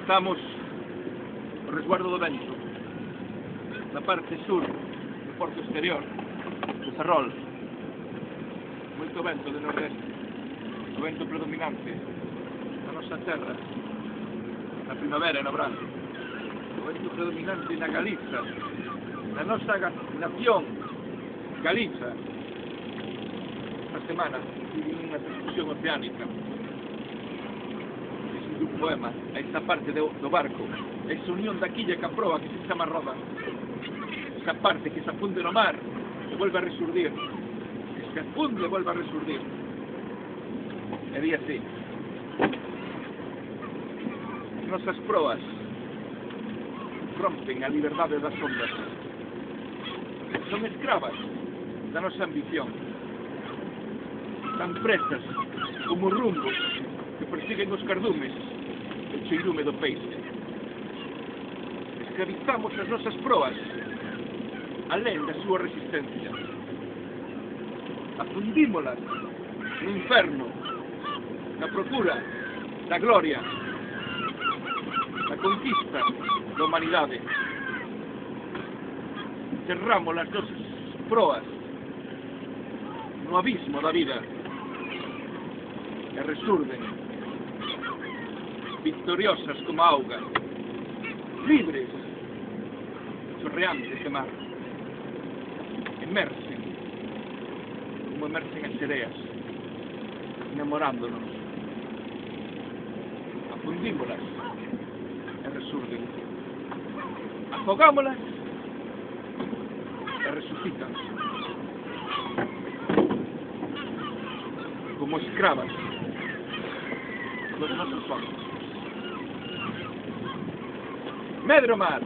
Estamos no resguardo do vento, na parte sur do porto exterior do Ferrol. Moito vento de nordeste, o vento predominante na nosa terra, na primavera e no verano. O vento predominante na Galiza, na nosa nación, Galiza. Esta semana tive unha excursión oceánica. Un poema a esta parte do barco, a esa unión da quilla que proa que se chama roda, esa parte que se afunde no mar e vuelve a resurdir, que se afunde e vuelve a resurdir, e di así: as nosas proas rompen a liberdade das ondas, son escravas da nosa ambición, tan presas como rumbos que persiguen os cardumes o cheirume do peixe. Escravizamos as nosas proas alén da súa resistencia. Afundímolas no inferno na procura da gloria, da conquista da humanidade. Enterramos as nosas proas no abismo da vida e resurden victoriosas como a auga, libres, chorreantes de mar. Emersen, como emersen as sereas, enamorándonos. Afundímolas e resurden. Afogámolas e resucitan. Como escravas dos nosos ojos. Medro mar!